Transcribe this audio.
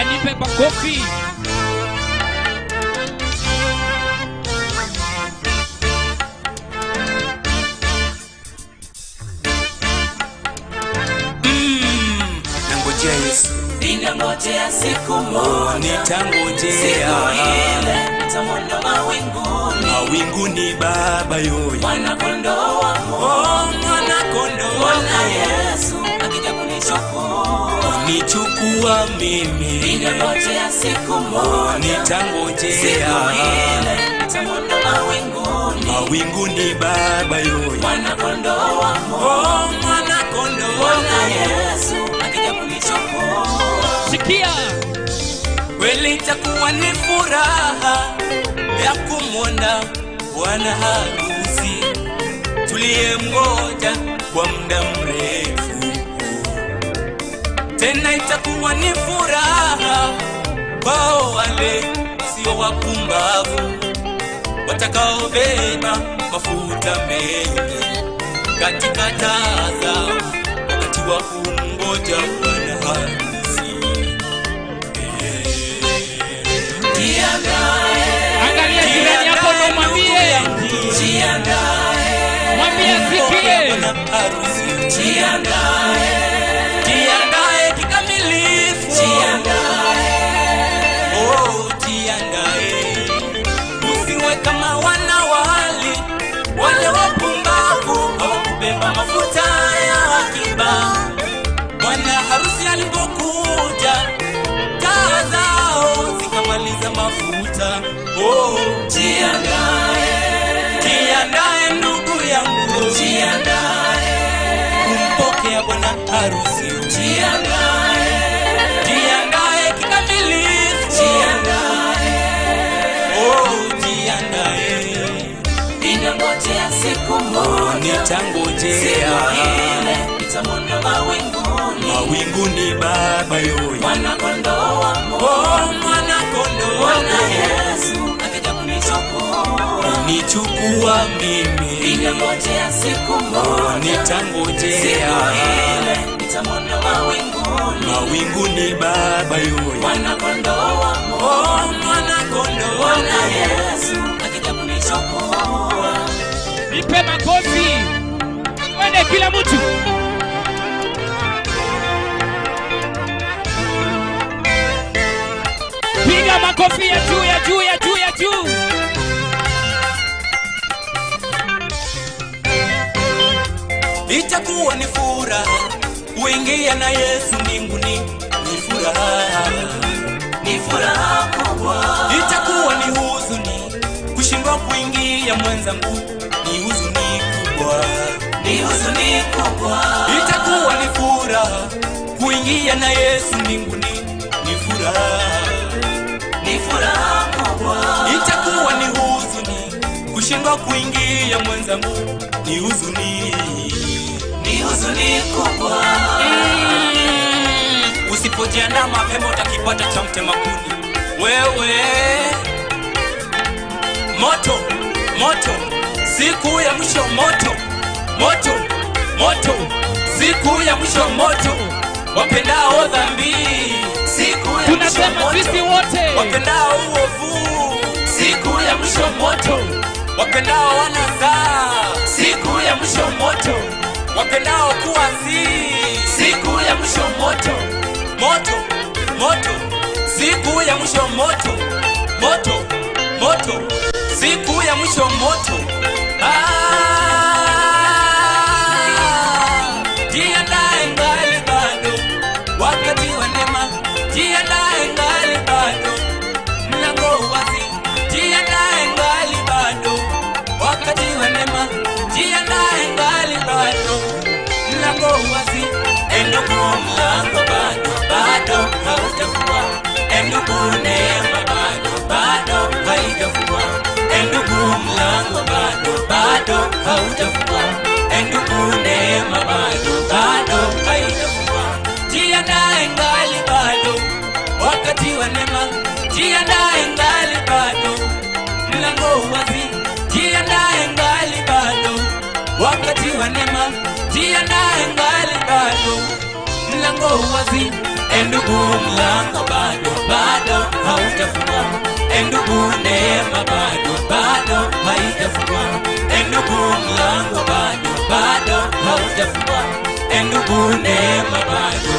Haya, nipe makofi. Nangojea Yesu, ninangojea siku moja, nitangojea siku ile nitamwona mawinguni, mawinguni Baba yoyo, mwana kondoo wa Mungu, mwana kondoo, Bwana Yesu akija kunichukua mimi. Ninangojea siku moja, nitangojea siku ile nitamwona mawinguni, mawinguni Baba yoyo, mwana kondoo wa Mungu, mwana kondoo, Bwana Yesu akija kunichukua. Sikia, kweli itakuwa ni furaha ya kumwona bwana harusi tuliyemngoja kwa muda mrefu. Tena itakuwa ni furaha kwa wale sio wapumbavu watakaobeba mafuta mengi katika taa zao wakati wa kumngoja bwana harusi. angalia jirani yako na umwambie, mwambie sikie. Jiandae kikamilifu. Jiandae. Usiwe kama wanawali wale wapumbavu hawakubeba mafuta ya akiba. Bwana harusi alipokuja taa zao zikamaliza mafuta. Jiandae ndugu yangu, kumpokea bwana harusi. Jiandae kikamilifu. Jiandae. Ninangojea siku moja, Nitangojea siku ile nitamwona mawinguni, Baba yoyo, mwana kondoo wa Mungu, mwana kondoo, Bwana Yesu akija kunichukua mimi. Ninangojea siku moja, Nitangojea siku ile nitamwona mawinguni, Baba yoyo, mwana kondoo wa Mungu, mwana kondoo, Bwana Yesu akija kunichukua. Nipe makofi. Twende kila mtu. Piga makofi ya juu ya juu ya juu ya juu. itakuwa ni furaha kuingia na Yesu mbinguni. Ni furaha, Ni furaha kubwa, itakuwa ni huzuni kushindwa kuingia mwenzangu. Ni huzuni kubwa, ni huzuni kubwa, itakuwa ni furaha kuingia na Yesu mbinguni. Ni furaha, ni furaha kubwa, itakuwa ni huzuni kushindwa kuingia mwenzangu. Ni huzuni, ni huzuni kubwa. Usipojiandaa mapema utakipata cha mtema kuni. Wewe moto, moto, siku ya mwisho moto, moto, moto, siku ya mwisho moto. Wapendao dhambi, Siku ya Tunasema mwisho sisi moto, wote. wapendao uovu, siku ya mwisho moto, wapendao wanazaa, siku ya mwisho moto, wapendao kuasi, siku ya mwisho moto, moto, moto, siku ya mwisho moto, moto, moto, siku ya mwisho moto. Jiandae ngali bado wakati wa neema. Jiandae ngali bado mlango wazi. Jiandae ngali bado wakati wa neema. Jiandae ngali bado mlango wazi. Endugu mlango bado haujafungwa. Endugu neema bado haijafungwa. Endugu mlango bado haujafungwa. Endugu neema bado haijafungwa. Jiandae ngali bado wakati wa neema. Jiandae ngali bado mlango wazi. Jiandae ngali bado wakati wa neema. Jiandae ngali bado mlango wazi. Endugu mlango bado haijafungwa. Ndugu, neema bado haijafungwa. Ndugu, mlango bado haujafungwa. Ndugu, neema bado